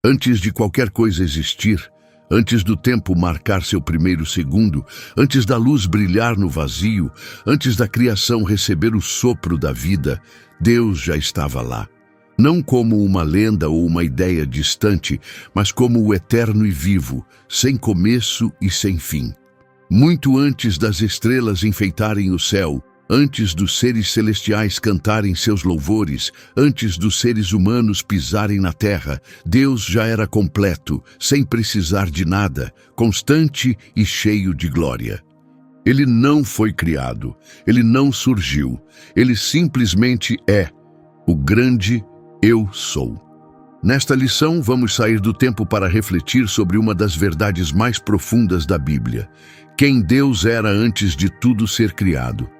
Antes de qualquer coisa existir, antes do tempo marcar seu primeiro segundo, antes da luz brilhar no vazio, antes da criação receber o sopro da vida, Deus já estava lá. Não como uma lenda ou uma ideia distante, mas como o eterno e vivo, sem começo e sem fim. Muito antes das estrelas enfeitarem o céu, antes dos seres celestiais cantarem seus louvores, antes dos seres humanos pisarem na terra, Deus já era completo, sem precisar de nada, constante e cheio de glória. Ele não foi criado, ele não surgiu, ele simplesmente é o grande Eu Sou. Nesta lição, vamos sair do tempo para refletir sobre uma das verdades mais profundas da Bíblia: quem Deus era antes de tudo ser criado.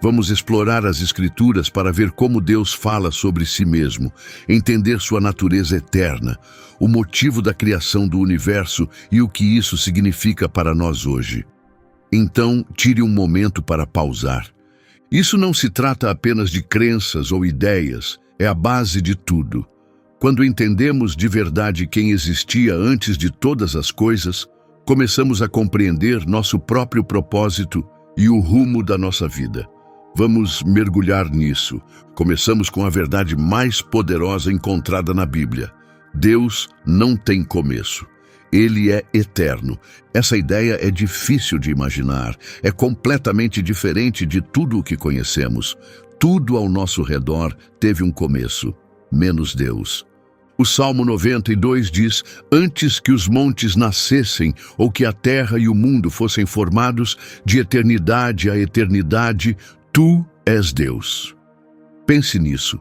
Vamos explorar as Escrituras para ver como Deus fala sobre si mesmo, entender sua natureza eterna, o motivo da criação do universo e o que isso significa para nós hoje. Então, tire um momento para pausar. Isso não se trata apenas de crenças ou ideias, é a base de tudo. Quando entendemos de verdade quem existia antes de todas as coisas, começamos a compreender nosso próprio propósito e o rumo da nossa vida. Vamos mergulhar nisso. Começamos com a verdade mais poderosa encontrada na Bíblia. Deus não tem começo. Ele é eterno. Essa ideia é difícil de imaginar. É completamente diferente de tudo o que conhecemos. Tudo ao nosso redor teve um começo, menos Deus. O Salmo 92 diz: antes que os montes nascessem ou que a terra e o mundo fossem formados, de eternidade a eternidade, Tu és Deus. Pense nisso.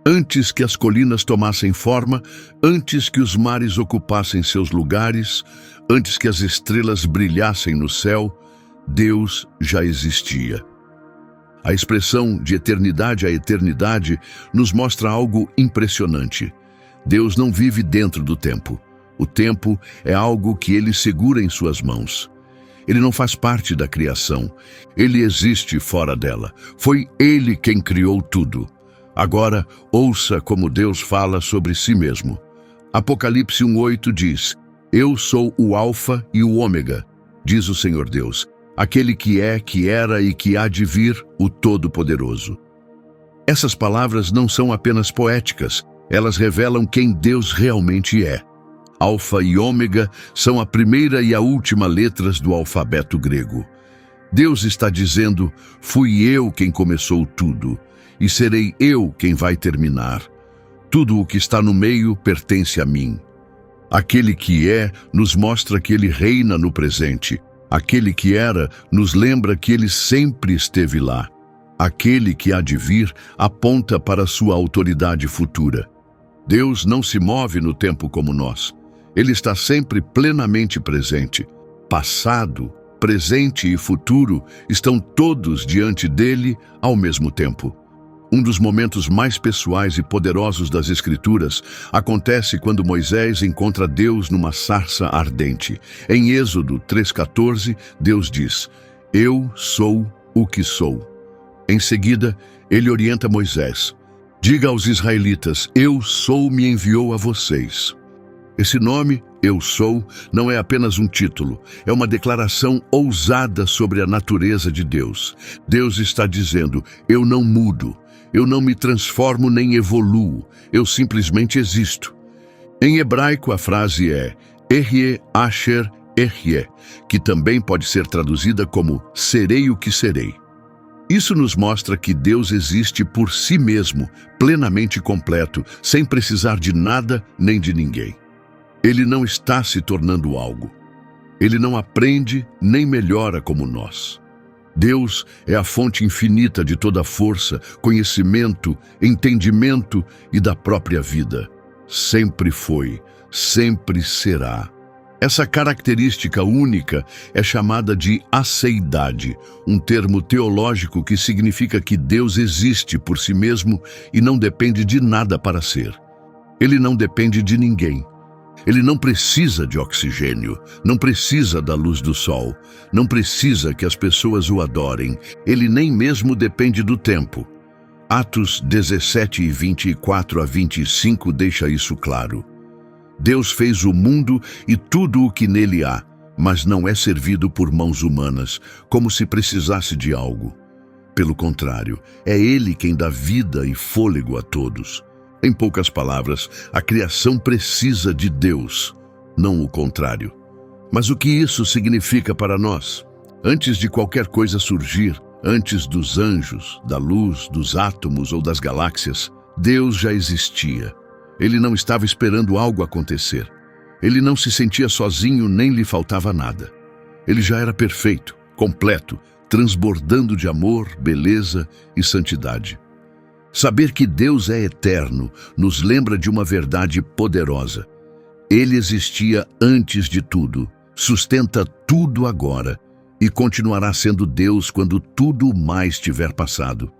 Antes que as colinas tomassem forma, antes que os mares ocupassem seus lugares, antes que as estrelas brilhassem no céu, Deus já existia. A expressão de eternidade a eternidade nos mostra algo impressionante. Deus não vive dentro do tempo. O tempo é algo que Ele segura em suas mãos. Ele não faz parte da criação. Ele existe fora dela. Foi Ele quem criou tudo. Agora, ouça como Deus fala sobre si mesmo. Apocalipse 1:8 diz: Eu sou o Alfa e o Ômega, diz o Senhor Deus, aquele que é, que era e que há de vir, o Todo-Poderoso. Essas palavras não são apenas poéticas, elas revelam quem Deus realmente é. Alfa e Ômega são a primeira e a última letras do alfabeto grego. Deus está dizendo: fui eu quem começou tudo, e serei eu quem vai terminar. Tudo o que está no meio pertence a mim. Aquele que é nos mostra que ele reina no presente. Aquele que era nos lembra que ele sempre esteve lá. Aquele que há de vir aponta para sua autoridade futura. Deus não se move no tempo como nós. Ele está sempre plenamente presente. Passado, presente e futuro estão todos diante dele ao mesmo tempo. Um dos momentos mais pessoais e poderosos das Escrituras acontece quando Moisés encontra Deus numa sarça ardente. Em Êxodo 3:14, Deus diz: Eu sou o que sou. Em seguida, ele orienta Moisés: diga aos israelitas, eu sou me enviou a vocês. Esse nome, Eu Sou, não é apenas um título, é uma declaração ousada sobre a natureza de Deus. Deus está dizendo: eu não mudo, eu não me transformo nem evoluo, eu simplesmente existo. Em hebraico a frase é Ehyeh Asher Ehyeh, que também pode ser traduzida como serei o que serei. Isso nos mostra que Deus existe por si mesmo, plenamente completo, sem precisar de nada nem de ninguém. Ele não está se tornando algo. Ele não aprende nem melhora como nós. Deus é a fonte infinita de toda força, conhecimento, entendimento e da própria vida. Sempre foi, sempre será. Essa característica única é chamada de aceidade, um termo teológico que significa que Deus existe por si mesmo e não depende de nada para ser. Ele não depende de ninguém. Ele não precisa de oxigênio, não precisa da luz do sol, não precisa que as pessoas o adorem. Ele nem mesmo depende do tempo. Atos 17:24-25 deixa isso claro. Deus fez o mundo e tudo o que nele há, mas não é servido por mãos humanas, como se precisasse de algo. Pelo contrário, é Ele quem dá vida e fôlego a todos. Em poucas palavras, a criação precisa de Deus, não o contrário. Mas o que isso significa para nós? Antes de qualquer coisa surgir, antes dos anjos, da luz, dos átomos ou das galáxias, Deus já existia. Ele não estava esperando algo acontecer. Ele não se sentia sozinho nem lhe faltava nada. Ele já era perfeito, completo, transbordando de amor, beleza e santidade. Saber que Deus é eterno nos lembra de uma verdade poderosa. Ele existia antes de tudo, sustenta tudo agora e continuará sendo Deus quando tudo mais tiver passado.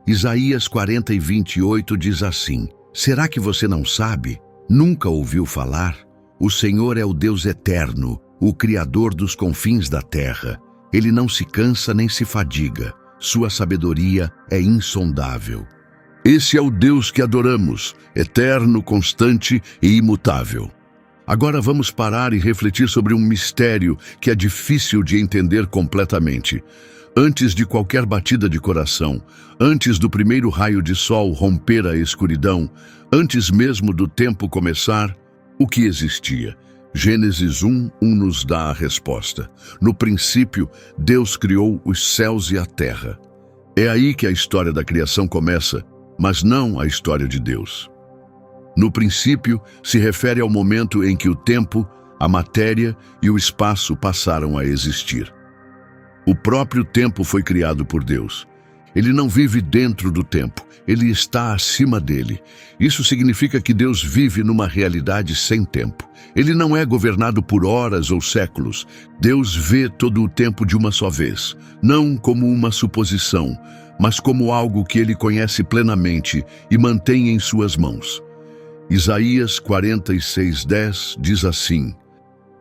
Isaías 40:28 diz assim: será que você não sabe? Nunca ouviu falar? O Senhor é o Deus eterno, o Criador dos confins da terra. Ele não se cansa nem se fadiga. Sua sabedoria é insondável. Esse é o Deus que adoramos, eterno, constante e imutável. Agora vamos parar e refletir sobre um mistério que é difícil de entender completamente. Antes de qualquer batida de coração, antes do primeiro raio de sol romper a escuridão, antes mesmo do tempo começar, o que existia? Gênesis 1:1 nos dá a resposta. No princípio, Deus criou os céus e a terra. É aí que a história da criação começa, mas não a história de Deus. No princípio, se refere ao momento em que o tempo, a matéria e o espaço passaram a existir. O próprio tempo foi criado por Deus. Ele não vive dentro do tempo, ele está acima dele. Isso significa que Deus vive numa realidade sem tempo. Ele não é governado por horas ou séculos. Deus vê todo o tempo de uma só vez, não como uma suposição, mas como algo que ele conhece plenamente e mantém em suas mãos. Isaías 46:10 diz assim: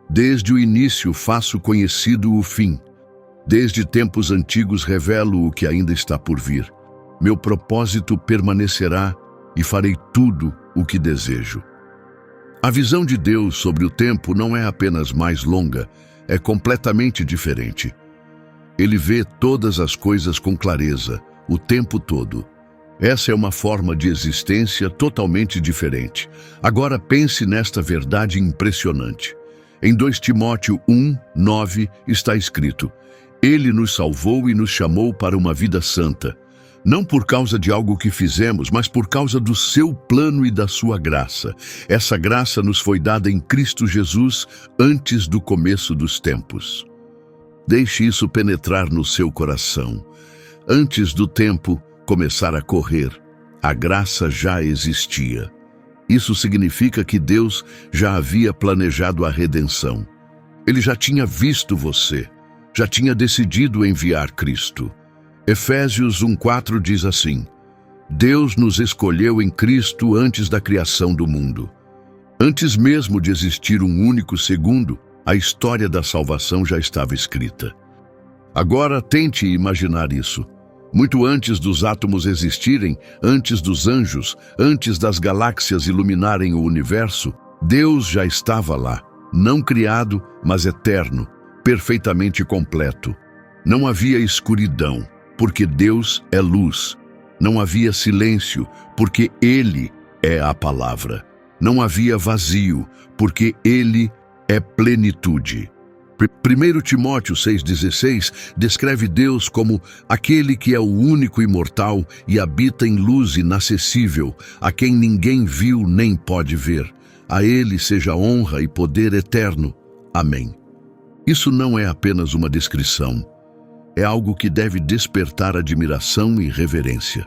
desde o início faço conhecido o fim. Desde tempos antigos revelo o que ainda está por vir. Meu propósito permanecerá e farei tudo o que desejo. A visão de Deus sobre o tempo não é apenas mais longa, é completamente diferente. Ele vê todas as coisas com clareza, o tempo todo. Essa é uma forma de existência totalmente diferente. Agora pense nesta verdade impressionante. Em 2 Timóteo 1:9 está escrito: Ele nos salvou e nos chamou para uma vida santa, não por causa de algo que fizemos, mas por causa do seu plano e da sua graça. Essa graça nos foi dada em Cristo Jesus antes do começo dos tempos. Deixe isso penetrar no seu coração. Antes do tempo começar a correr, a graça já existia. Isso significa que Deus já havia planejado a redenção. Ele já tinha visto você, já tinha decidido enviar Cristo. Efésios 1:4 diz assim: Deus nos escolheu em Cristo antes da criação do mundo. Antes mesmo de existir um único segundo, a história da salvação já estava escrita. Agora tente imaginar isso. Muito antes dos átomos existirem, antes dos anjos, antes das galáxias iluminarem o universo, Deus já estava lá, não criado, mas eterno, perfeitamente completo. Não havia escuridão, porque Deus é luz. Não havia silêncio, porque Ele é a palavra. Não havia vazio, porque Ele é plenitude. 1 Timóteo 6,16 descreve Deus como aquele que é o único imortal e habita em luz inacessível, a quem ninguém viu nem pode ver. A Ele seja honra e poder eterno. Amém. Isso não é apenas uma descrição. É algo que deve despertar admiração e reverência.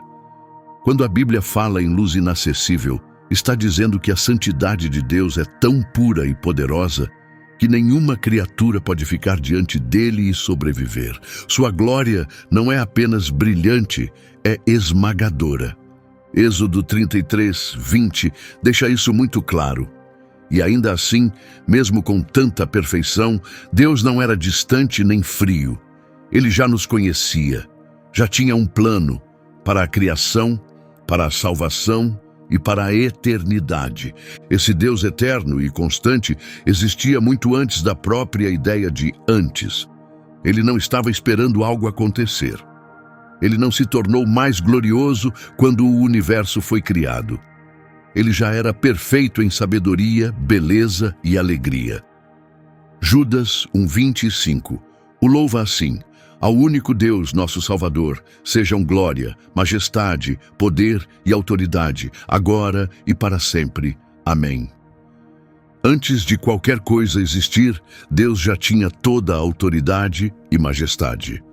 Quando a Bíblia fala em luz inacessível, está dizendo que a santidade de Deus é tão pura e poderosa que nenhuma criatura pode ficar diante dele e sobreviver. Sua glória não é apenas brilhante, é esmagadora. Êxodo 33:20 deixa isso muito claro. E ainda assim, mesmo com tanta perfeição, Deus não era distante nem frio. Ele já nos conhecia, já tinha um plano para a criação, para a salvação, e para a eternidade. Esse Deus eterno e constante existia muito antes da própria ideia de antes. Ele não estava esperando algo acontecer. Ele não se tornou mais glorioso quando o universo foi criado. Ele já era perfeito em sabedoria, beleza e alegria. Judas 1:25. O louva assim: ao único Deus, nosso Salvador, sejam glória, majestade, poder e autoridade, agora e para sempre. Amém. Antes de qualquer coisa existir, Deus já tinha toda a autoridade e majestade.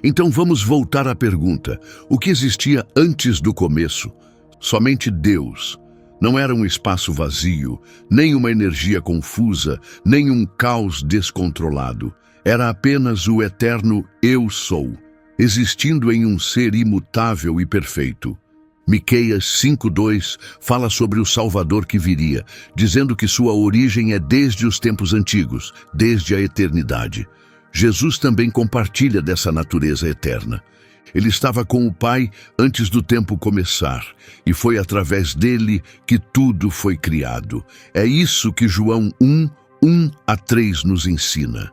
Então vamos voltar à pergunta: o que existia antes do começo? Somente Deus. Não era um espaço vazio, nem uma energia confusa, nem um caos descontrolado. Era apenas o eterno Eu Sou, existindo em um ser imutável e perfeito. Miqueias 5:2 fala sobre o Salvador que viria, dizendo que sua origem é desde os tempos antigos, desde a eternidade. Jesus também compartilha dessa natureza eterna. Ele estava com o Pai antes do tempo começar, e foi através dele que tudo foi criado. É isso que João 1:1-3 nos ensina.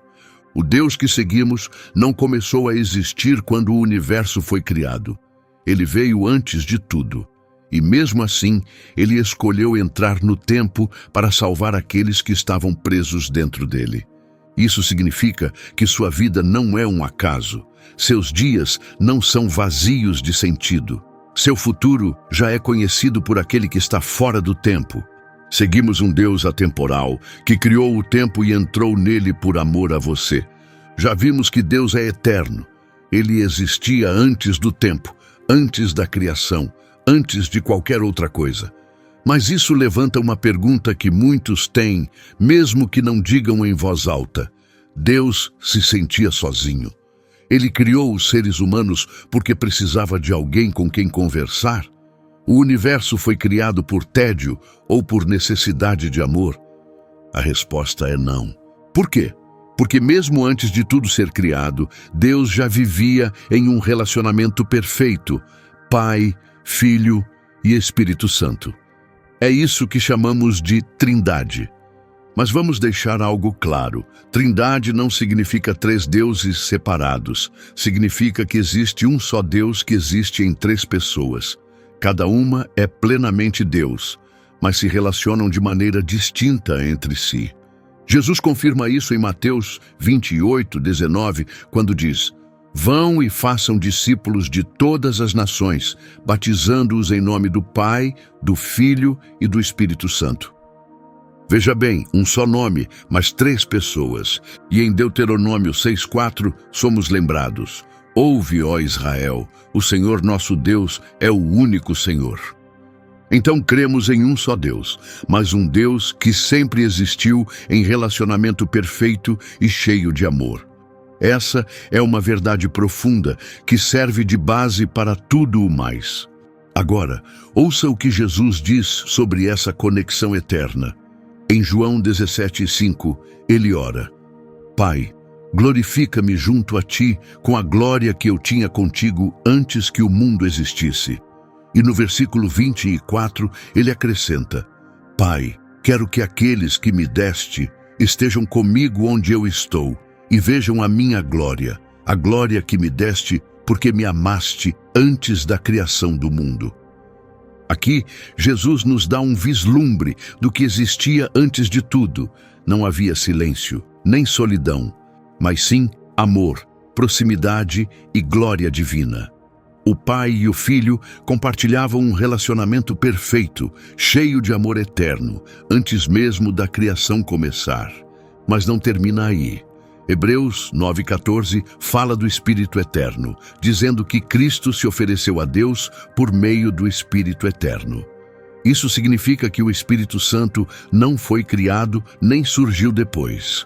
O Deus que seguimos não começou a existir quando o universo foi criado. Ele veio antes de tudo. E mesmo assim, ele escolheu entrar no tempo para salvar aqueles que estavam presos dentro dele. Isso significa que sua vida não é um acaso. Seus dias não são vazios de sentido. Seu futuro já é conhecido por aquele que está fora do tempo. Seguimos um Deus atemporal, que criou o tempo e entrou nele por amor a você. Já vimos que Deus é eterno. Ele existia antes do tempo, antes da criação, antes de qualquer outra coisa. Mas isso levanta uma pergunta que muitos têm, mesmo que não digam em voz alta. Deus se sentia sozinho. Ele criou os seres humanos porque precisava de alguém com quem conversar? O universo foi criado por tédio ou por necessidade de amor? A resposta é não. Por quê? Porque mesmo antes de tudo ser criado, Deus já vivia em um relacionamento perfeito, Pai, Filho e Espírito Santo. É isso que chamamos de Trindade. Mas vamos deixar algo claro. Trindade não significa três deuses separados. Significa que existe um só Deus que existe em três pessoas. Cada uma é plenamente Deus, mas se relacionam de maneira distinta entre si. Jesus confirma isso em Mateus 28:19, quando diz: vão e façam discípulos de todas as nações, batizando-os em nome do Pai, do Filho e do Espírito Santo. Veja bem, um só nome, mas três pessoas. E em Deuteronômio 6:4 somos lembrados: ouve, ó Israel, o Senhor nosso Deus é o único Senhor. Então cremos em um só Deus, mas um Deus que sempre existiu em relacionamento perfeito e cheio de amor. Essa é uma verdade profunda que serve de base para tudo o mais. Agora, ouça o que Jesus diz sobre essa conexão eterna. Em João 17:5, ele ora: Pai, glorifica-me junto a ti com a glória que eu tinha contigo antes que o mundo existisse. E no versículo 24, ele acrescenta: Pai, quero que aqueles que me deste estejam comigo onde eu estou e vejam a minha glória, a glória que me deste porque me amaste antes da criação do mundo. Aqui, Jesus nos dá um vislumbre do que existia antes de tudo. Não havia silêncio, nem solidão, mas sim amor, proximidade e glória divina. O Pai e o Filho compartilhavam um relacionamento perfeito, cheio de amor eterno, antes mesmo da criação começar. Mas não termina aí. Hebreus 9:14 fala do Espírito Eterno, dizendo que Cristo se ofereceu a Deus por meio do Espírito Eterno. Isso significa que o Espírito Santo não foi criado nem surgiu depois.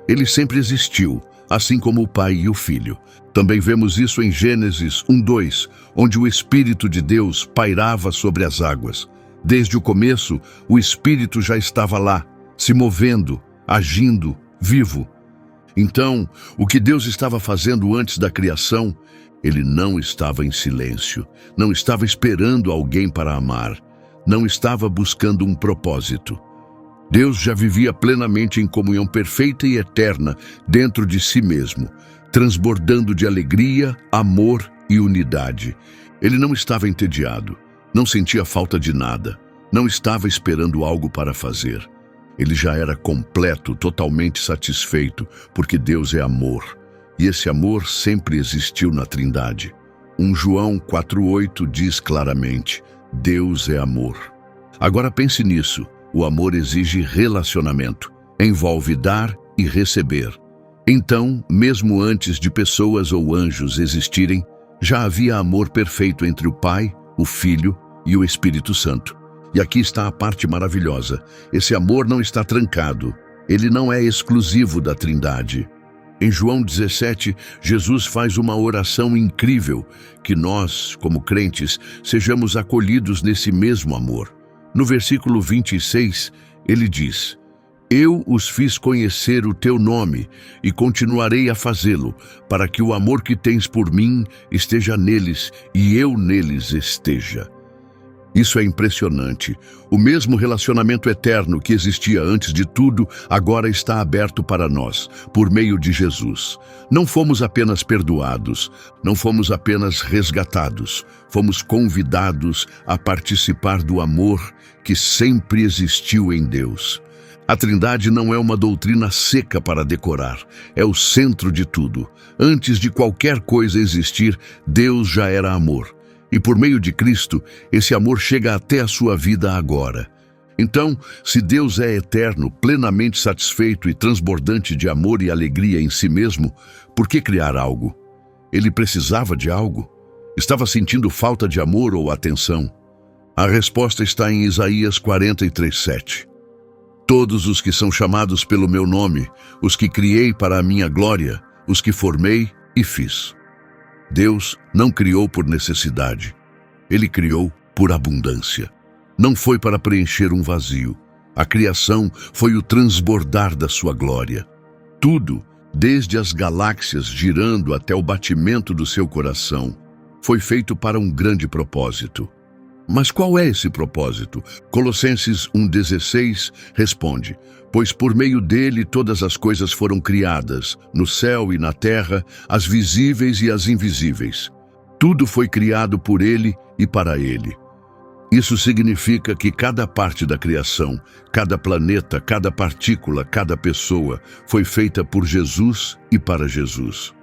Ele sempre existiu, assim como o Pai e o Filho. Também vemos isso em Gênesis 1:2, onde o Espírito de Deus pairava sobre as águas. Desde o começo, o Espírito já estava lá, se movendo, agindo, vivo. Então, o que Deus estava fazendo antes da criação, ele não estava em silêncio, não estava esperando alguém para amar. não estava buscando um propósito. Deus já vivia plenamente em comunhão perfeita e eterna dentro de si mesmo, transbordando de alegria, amor e unidade. Ele não estava entediado, não sentia falta de nada, não estava esperando algo para fazer. Ele já era completo, totalmente satisfeito, porque Deus é amor. E esse amor sempre existiu na Trindade. 1 João 4,8 diz claramente: Deus é amor. Agora pense nisso. O amor exige relacionamento, envolve dar e receber. Então, mesmo antes de pessoas ou anjos existirem, já havia amor perfeito entre o Pai, o Filho e o Espírito Santo. E aqui está a parte maravilhosa. Esse amor não está trancado. Ele não é exclusivo da Trindade. Em João 17, Jesus faz uma oração incrível, que nós, como crentes, sejamos acolhidos nesse mesmo amor. No versículo 26, ele diz: Eu os fiz conhecer o teu nome e continuarei a fazê-lo, para que o amor que tens por mim esteja neles e eu neles esteja. Isso é impressionante. O mesmo relacionamento eterno que existia antes de tudo, agora está aberto para nós, por meio de Jesus. Não fomos apenas perdoados, não fomos apenas resgatados, fomos convidados a participar do amor que sempre existiu em Deus. A Trindade não é uma doutrina seca para decorar, é o centro de tudo. Antes de qualquer coisa existir, Deus já era amor. E por meio de Cristo, esse amor chega até a sua vida agora. Então, se Deus é eterno, plenamente satisfeito e transbordante de amor e alegria em si mesmo, por que criar algo? Ele precisava de algo? Estava sentindo falta de amor ou atenção? A resposta está em Isaías 43:7. Todos os que são chamados pelo meu nome, os que criei para a minha glória, os que formei e fiz. Deus não criou por necessidade. Ele criou por abundância. Não foi para preencher um vazio. A criação foi o transbordar da sua glória. Tudo, desde as galáxias girando até o batimento do seu coração, foi feito para um grande propósito. Mas qual é esse propósito? Colossenses 1,16 responde: Pois por meio dele todas as coisas foram criadas, no céu e na terra, as visíveis e as invisíveis. Tudo foi criado por ele e para ele. Isso significa que cada parte da criação, cada planeta, cada partícula, cada pessoa, foi feita por Jesus e para Jesus.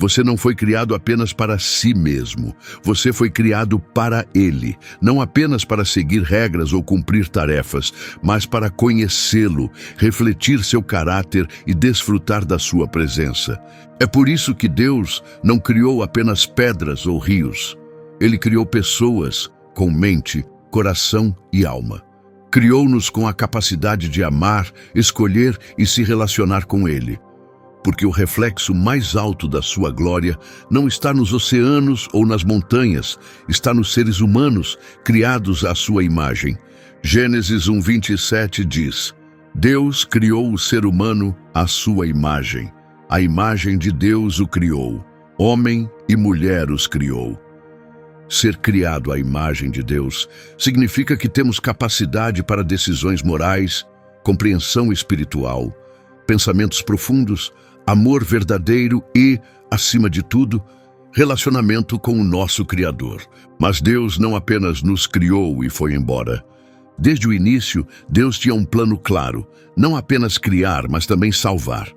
Você não foi criado apenas para si mesmo. Você foi criado para Ele, não apenas para seguir regras ou cumprir tarefas, mas para conhecê-lo, refletir seu caráter e desfrutar da sua presença. É por isso que Deus não criou apenas pedras ou rios. Ele criou pessoas com mente, coração e alma. Criou-nos com a capacidade de amar, escolher e se relacionar com Ele. Porque o reflexo mais alto da sua glória não está nos oceanos ou nas montanhas, está nos seres humanos, criados à sua imagem. Gênesis 1:27 diz: Deus criou o ser humano à sua imagem. A imagem de Deus o criou. Homem e mulher os criou. Ser criado à imagem de Deus significa que temos capacidade para decisões morais, compreensão espiritual, pensamentos profundos, amor verdadeiro e, acima de tudo, relacionamento com o nosso Criador. Mas Deus não apenas nos criou e foi embora. Desde o início, Deus tinha um plano claro, não apenas criar, mas também salvar.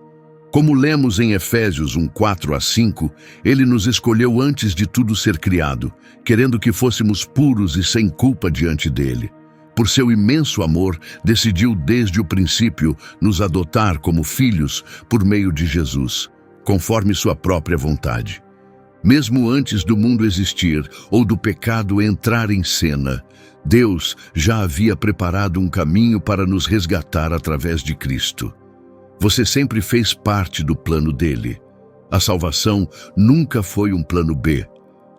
Como lemos em Efésios 1:4-5, Ele nos escolheu antes de tudo ser criado, querendo que fôssemos puros e sem culpa diante dele. Por seu imenso amor, decidiu desde o princípio nos adotar como filhos por meio de Jesus, conforme sua própria vontade. Mesmo antes do mundo existir ou do pecado entrar em cena, Deus já havia preparado um caminho para nos resgatar através de Cristo. Você sempre fez parte do plano dele. A salvação nunca foi um plano B.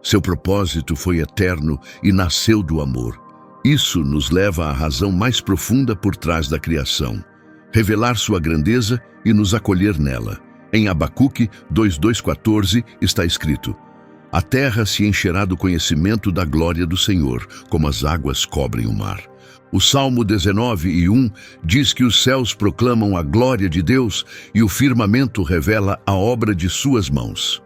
Seu propósito foi eterno e nasceu do amor. Isso nos leva à razão mais profunda por trás da criação: revelar sua grandeza e nos acolher nela. Em Abacuque 2:14 está escrito: A terra se encherá do conhecimento da glória do Senhor, como as águas cobrem o mar. O Salmo 19:1 diz que os céus proclamam a glória de Deus e o firmamento revela a obra de suas mãos.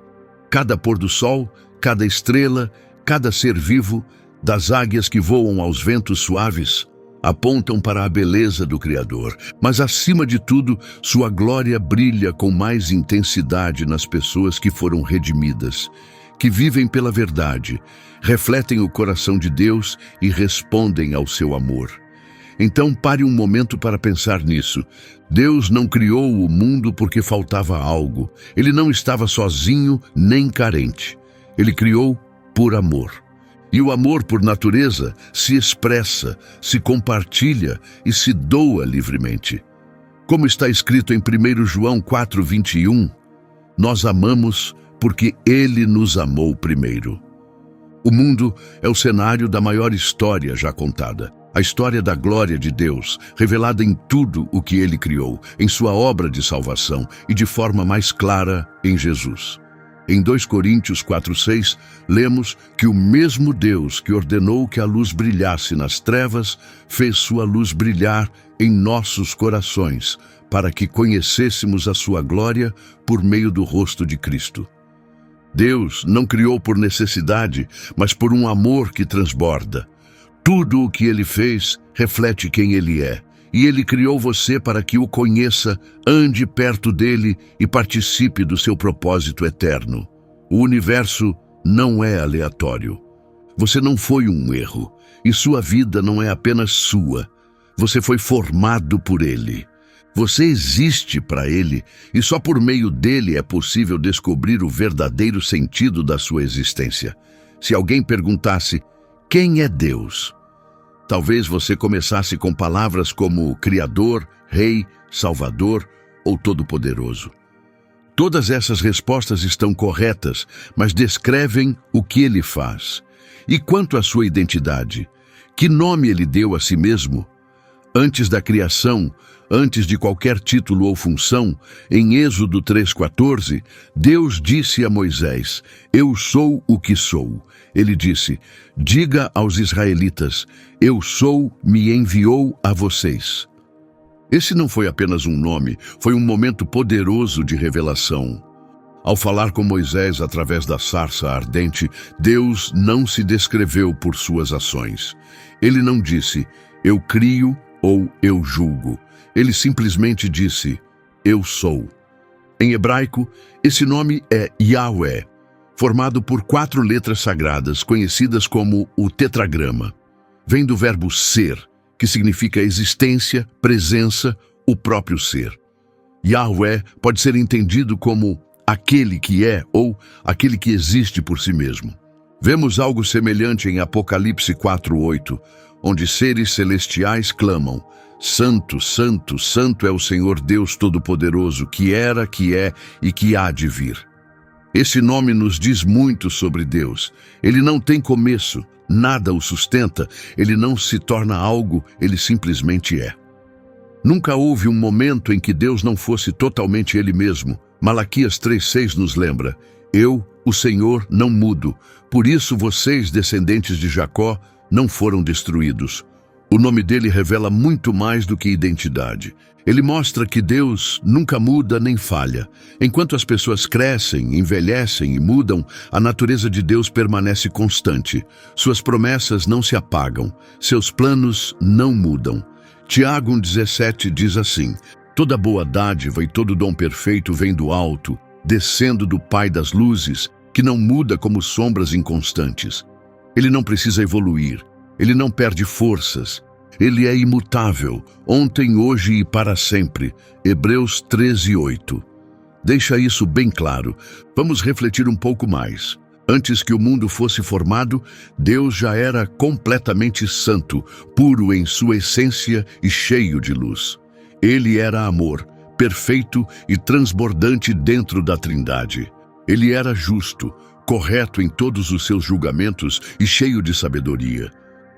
Cada pôr do sol, cada estrela, cada ser vivo, das águias que voam aos ventos suaves, apontam para a beleza do Criador. Mas, acima de tudo, sua glória brilha com mais intensidade nas pessoas que foram redimidas, que vivem pela verdade, refletem o coração de Deus e respondem ao seu amor. Então pare um momento para pensar nisso. Deus não criou o mundo porque faltava algo. Ele não estava sozinho nem carente. Ele criou por amor. E o amor, por natureza, se expressa, se compartilha e se doa livremente. Como está escrito em 1 João 4:21, nós amamos porque Ele nos amou primeiro. O mundo é o cenário da maior história já contada. A história da glória de Deus, revelada em tudo o que Ele criou, em sua obra de salvação e de forma mais clara em Jesus. Em 2 Coríntios 4:6, lemos que o mesmo Deus que ordenou que a luz brilhasse nas trevas, fez sua luz brilhar em nossos corações, para que conhecêssemos a sua glória por meio do rosto de Cristo. Deus não criou por necessidade, mas por um amor que transborda. Tudo o que Ele fez reflete quem Ele é. E Ele criou você para que o conheça, ande perto dele e participe do seu propósito eterno. O universo não é aleatório. Você não foi um erro, e sua vida não é apenas sua. Você foi formado por Ele. Você existe para Ele, e só por meio dele é possível descobrir o verdadeiro sentido da sua existência. Se alguém perguntasse, quem é Deus? Talvez você começasse com palavras como Criador, Rei, Salvador ou Todo-Poderoso. Todas essas respostas estão corretas, mas descrevem o que Ele faz. E quanto à sua identidade? Que nome Ele deu a si mesmo? Antes da criação, antes de qualquer título ou função, em Êxodo 3:14, Deus disse a Moisés, eu sou o que sou. Ele disse, diga aos israelitas, eu sou, me enviou a vocês. Esse não foi apenas um nome, foi um momento poderoso de revelação. Ao falar com Moisés através da sarça ardente, Deus não se descreveu por suas ações. Ele não disse, eu crio ou eu julgo. Ele simplesmente disse, eu sou. Em hebraico, esse nome é Yahweh, formado por 4 letras sagradas, conhecidas como o tetragrama. Vem do verbo ser, que significa existência, presença, o próprio ser. Yahweh pode ser entendido como aquele que é ou aquele que existe por si mesmo. Vemos algo semelhante em Apocalipse 4:8, onde seres celestiais clamam, Santo, Santo, Santo é o Senhor Deus Todo-Poderoso, que era, que é e que há de vir. Esse nome nos diz muito sobre Deus. Ele não tem começo, nada o sustenta, ele não se torna algo, ele simplesmente é. Nunca houve um momento em que Deus não fosse totalmente Ele mesmo. Malaquias 3:6 nos lembra, eu, o Senhor, não mudo, por isso vocês, descendentes de Jacó, não foram destruídos. O nome dele revela muito mais do que identidade. Ele mostra que Deus nunca muda nem falha. Enquanto as pessoas crescem, envelhecem e mudam, a natureza de Deus permanece constante. Suas promessas não se apagam, seus planos não mudam. Tiago 1,17 diz assim, toda boa dádiva e todo dom perfeito vem do alto, descendo do Pai das luzes, que não muda como sombras inconstantes. Ele não precisa evoluir. Ele não perde forças. Ele é imutável, ontem, hoje e para sempre. Hebreus 13:8. Deixa isso bem claro. Vamos refletir um pouco mais. Antes que o mundo fosse formado, Deus já era completamente santo, puro em sua essência e cheio de luz. Ele era amor, perfeito e transbordante dentro da Trindade. Ele era justo, correto em todos os seus julgamentos e cheio de sabedoria.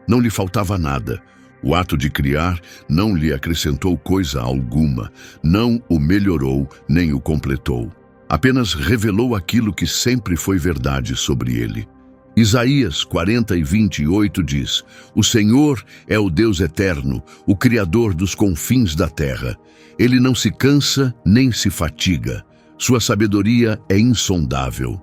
Não lhe faltava nada. O ato de criar não lhe acrescentou coisa alguma, não o melhorou nem o completou. Apenas revelou aquilo que sempre foi verdade sobre ele. Isaías 40:28 diz: O Senhor é o Deus eterno, o Criador dos confins da terra. Ele não se cansa nem se fatiga. Sua sabedoria é insondável.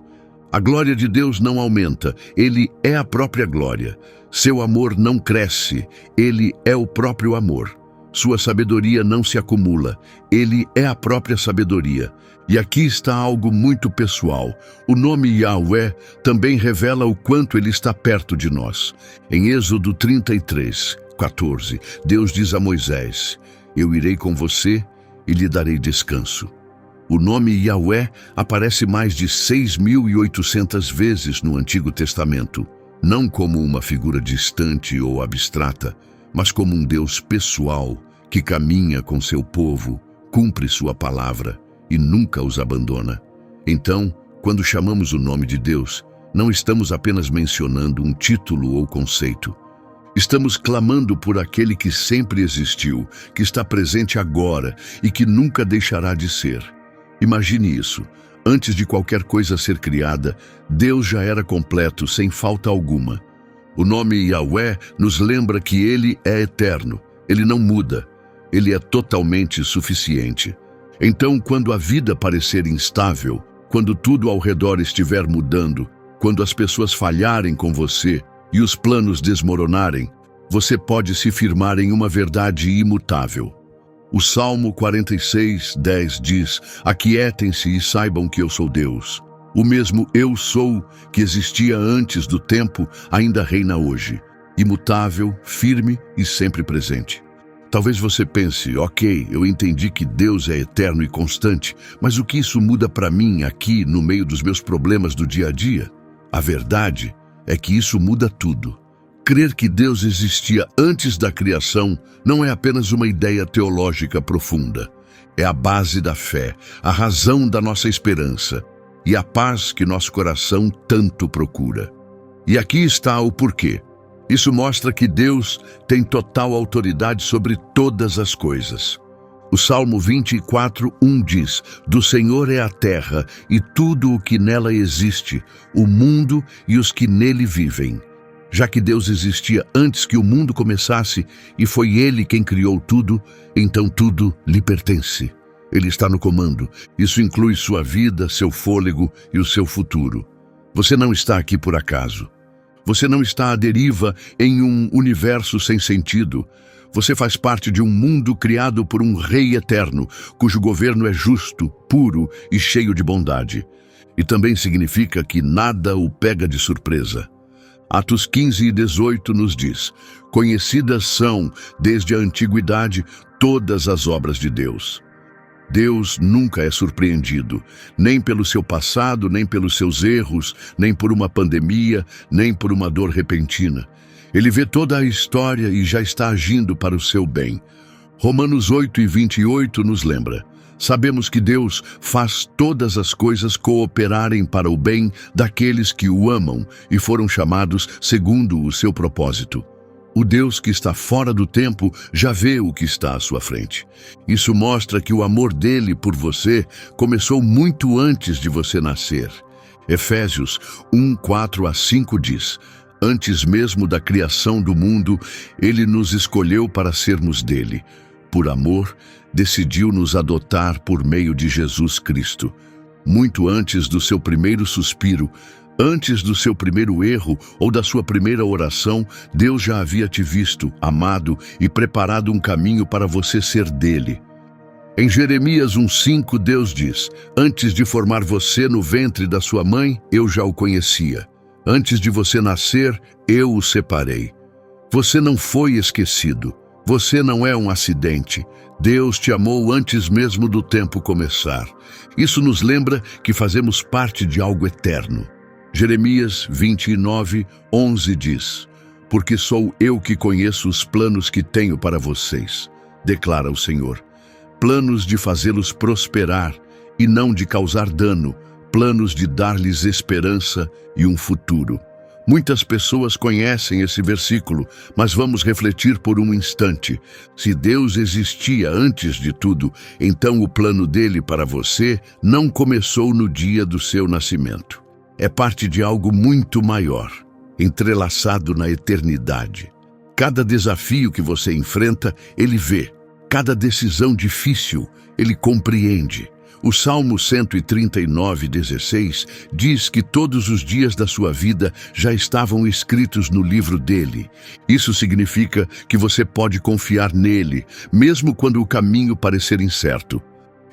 A glória de Deus não aumenta, Ele é a própria glória. Seu amor não cresce, Ele é o próprio amor. Sua sabedoria não se acumula, Ele é a própria sabedoria. E aqui está algo muito pessoal. O nome Yahweh também revela o quanto Ele está perto de nós. Em Êxodo 33:14, Deus diz a Moisés: Eu irei com você e lhe darei descanso. O nome Yahweh aparece mais de 6.800 vezes no Antigo Testamento, não como uma figura distante ou abstrata, mas como um Deus pessoal que caminha com seu povo, cumpre sua palavra e nunca os abandona. Então, quando chamamos o nome de Deus, não estamos apenas mencionando um título ou conceito. Estamos clamando por aquele que sempre existiu, que está presente agora e que nunca deixará de ser. Imagine isso. Antes de qualquer coisa ser criada, Deus já era completo, sem falta alguma. O nome Yahweh nos lembra que Ele é eterno, Ele não muda, Ele é totalmente suficiente. Então, quando a vida parecer instável, quando tudo ao redor estiver mudando, quando as pessoas falharem com você e os planos desmoronarem, você pode se firmar em uma verdade imutável. O Salmo 46:10 diz: Aquietem-se e saibam que eu sou Deus. O mesmo eu sou que existia antes do tempo ainda reina hoje, imutável, firme e sempre presente. Talvez você pense: ok, eu entendi que Deus é eterno e constante, mas o que isso muda para mim aqui no meio dos meus problemas do dia a dia? A verdade é que isso muda tudo. Crer que Deus existia antes da criação não é apenas uma ideia teológica profunda. É a base da fé, a razão da nossa esperança e a paz que nosso coração tanto procura. E aqui está o porquê. Isso mostra que Deus tem total autoridade sobre todas as coisas. O Salmo 24:1 diz: Do Senhor é a terra e tudo o que nela existe, o mundo e os que nele vivem. Já que Deus existia antes que o mundo começasse e foi Ele quem criou tudo, então tudo lhe pertence. Ele está no comando. Isso inclui sua vida, seu fôlego e o seu futuro. Você não está aqui por acaso. Você não está à deriva em um universo sem sentido. Você faz parte de um mundo criado por um Rei eterno, cujo governo é justo, puro e cheio de bondade. E também significa que nada o pega de surpresa. Atos 15:18 nos diz: Conhecidas são, desde a antiguidade, todas as obras de Deus. Deus nunca é surpreendido, nem pelo seu passado, nem pelos seus erros, nem por uma pandemia, nem por uma dor repentina. Ele vê toda a história e já está agindo para o seu bem. Romanos 8:28 nos lembra: Sabemos que Deus faz todas as coisas cooperarem para o bem daqueles que o amam e foram chamados segundo o seu propósito. O Deus que está fora do tempo já vê o que está à sua frente. Isso mostra que o amor dele por você começou muito antes de você nascer. Efésios 1:4-5 diz: Antes mesmo da criação do mundo, ele nos escolheu para sermos dele. Por amor, decidiu nos adotar por meio de Jesus Cristo. Muito antes do seu primeiro suspiro, antes do seu primeiro erro ou da sua primeira oração, Deus já havia te visto, amado e preparado um caminho para você ser dele. Em Jeremias 1:5, Deus diz: Antes de formar você no ventre da sua mãe, eu já o conhecia. Antes de você nascer, eu o separei. Você não foi esquecido. Você não é um acidente. Deus te amou antes mesmo do tempo começar. Isso nos lembra que fazemos parte de algo eterno. Jeremias 29:11 diz: Porque sou eu que conheço os planos que tenho para vocês, declara o Senhor. Planos de fazê-los prosperar e não de causar dano, planos de dar-lhes esperança e um futuro. Muitas pessoas conhecem esse versículo, mas vamos refletir por um instante. Se Deus existia antes de tudo, então o plano dele para você não começou no dia do seu nascimento. É parte de algo muito maior, entrelaçado na eternidade. Cada desafio que você enfrenta, ele vê. Cada decisão difícil, ele compreende. O Salmo 139:16 diz que todos os dias da sua vida já estavam escritos no livro dele. Isso significa que você pode confiar nele, mesmo quando o caminho parecer incerto.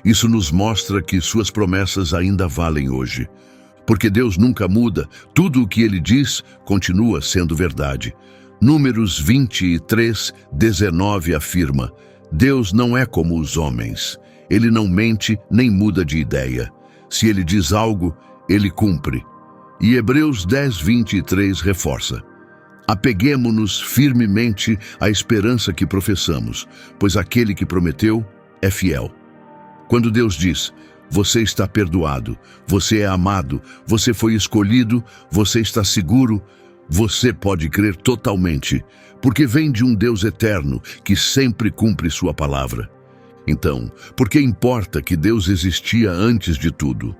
Isso nos mostra que suas promessas ainda valem hoje. Porque Deus nunca muda, tudo o que ele diz continua sendo verdade. Números 23:19 afirma: Deus não é como os homens. Ele não mente nem muda de ideia. Se ele diz algo, ele cumpre. E Hebreus 10:23 reforça: apeguemo-nos firmemente à esperança que professamos, pois aquele que prometeu é fiel. Quando Deus diz: você está perdoado, você é amado, você foi escolhido, você está seguro, você pode crer totalmente, porque vem de um Deus eterno que sempre cumpre sua palavra. Então, por que importa que Deus existia antes de tudo?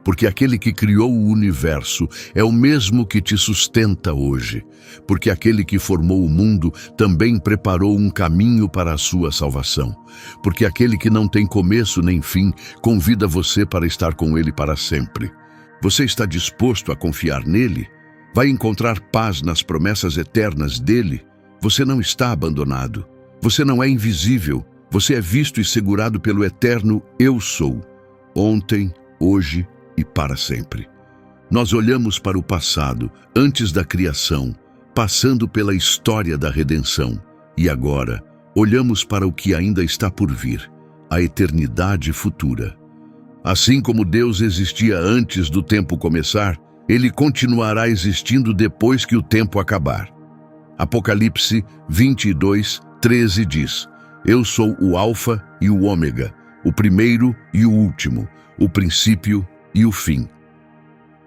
Porque aquele que criou o universo é o mesmo que te sustenta hoje. Porque aquele que formou o mundo também preparou um caminho para a sua salvação. Porque aquele que não tem começo nem fim convida você para estar com ele para sempre. Você está disposto a confiar nele? Vai encontrar paz nas promessas eternas dele? Você não está abandonado. Você não é invisível. Você é visto e segurado pelo eterno Eu Sou, ontem, hoje e para sempre. Nós olhamos para o passado, antes da criação, passando pela história da redenção. E agora, olhamos para o que ainda está por vir, a eternidade futura. Assim como Deus existia antes do tempo começar, ele continuará existindo depois que o tempo acabar. Apocalipse 22:13 diz: Eu sou o Alfa e o Ômega, o primeiro e o último, o princípio e o fim.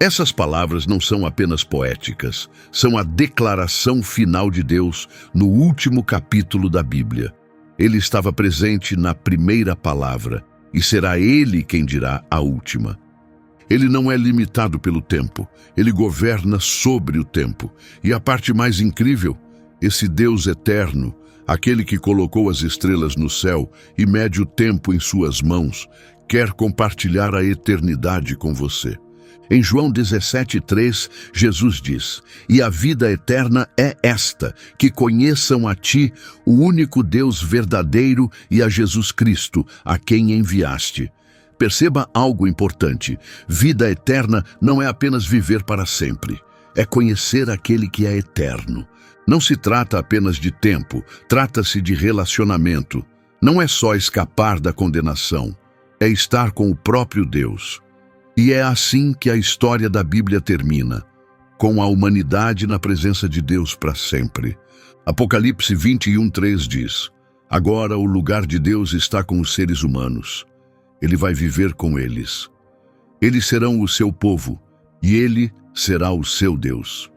Essas palavras não são apenas poéticas, são a declaração final de Deus no último capítulo da Bíblia. Ele estava presente na primeira palavra, e será ele quem dirá a última. Ele não é limitado pelo tempo, ele governa sobre o tempo. E a parte mais incrível, esse Deus eterno, aquele que colocou as estrelas no céu e mede o tempo em suas mãos, quer compartilhar a eternidade com você. Em João 17:3, Jesus diz: E a vida eterna é esta, que conheçam a ti, o único Deus verdadeiro, e a Jesus Cristo, a quem enviaste. Perceba algo importante: vida eterna não é apenas viver para sempre, é conhecer aquele que é eterno. Não se trata apenas de tempo, trata-se de relacionamento. Não é só escapar da condenação, é estar com o próprio Deus. E é assim que a história da Bíblia termina, com a humanidade na presença de Deus para sempre. Apocalipse 21:3 diz: Agora o lugar de Deus está com os seres humanos. Ele vai viver com eles. Eles serão o seu povo, e ele será o seu Deus.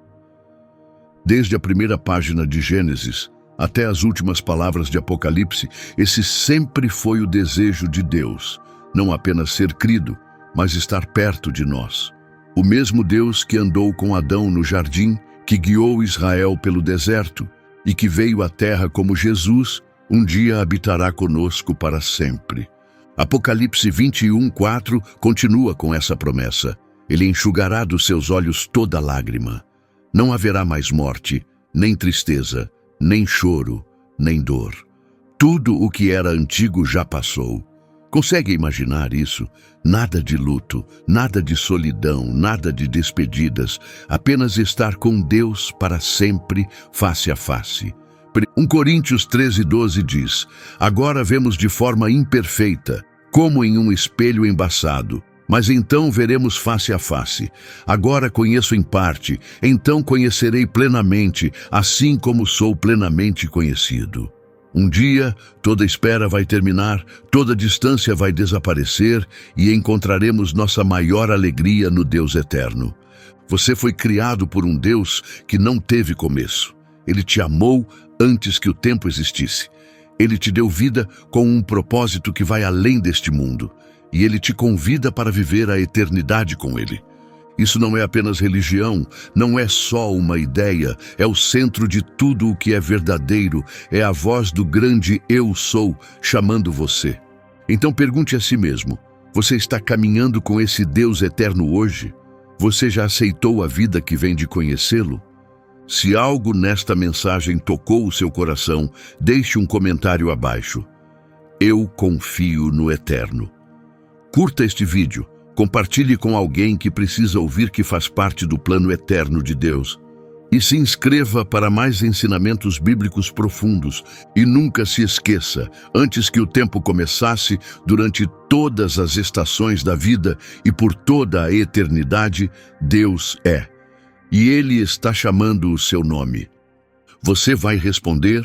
Desde a primeira página de Gênesis até as últimas palavras de Apocalipse, esse sempre foi o desejo de Deus, não apenas ser crido, mas estar perto de nós. O mesmo Deus que andou com Adão no jardim, que guiou Israel pelo deserto e que veio à terra como Jesus, um dia habitará conosco para sempre. Apocalipse 21:4 continua com essa promessa: Ele enxugará dos seus olhos toda lágrima. Não haverá mais morte, nem tristeza, nem choro, nem dor. Tudo o que era antigo já passou. Consegue imaginar isso? Nada de luto, nada de solidão, nada de despedidas, apenas estar com Deus para sempre, face a face. 1 Coríntios 13:12 diz: Agora vemos de forma imperfeita, como em um espelho embaçado, mas então veremos face a face. Agora conheço em parte, então conhecerei plenamente, assim como sou plenamente conhecido. Um dia, toda espera vai terminar, toda distância vai desaparecer e encontraremos nossa maior alegria no Deus eterno. Você foi criado por um Deus que não teve começo. Ele te amou antes que o tempo existisse. Ele te deu vida com um propósito que vai além deste mundo. E Ele te convida para viver a eternidade com Ele. Isso não é apenas religião, não é só uma ideia, é o centro de tudo o que é verdadeiro, é a voz do grande Eu Sou chamando você. Então pergunte a si mesmo, você está caminhando com esse Deus eterno hoje? Você já aceitou a vida que vem de conhecê-lo? Se algo nesta mensagem tocou o seu coração, deixe um comentário abaixo. Eu confio no Eterno. Curta este vídeo, compartilhe com alguém que precisa ouvir que faz parte do plano eterno de Deus. E se inscreva para mais ensinamentos bíblicos profundos. E nunca se esqueça, antes que o tempo começasse, durante todas as estações da vida e por toda a eternidade, Deus é. E Ele está chamando o seu nome. Você vai responder: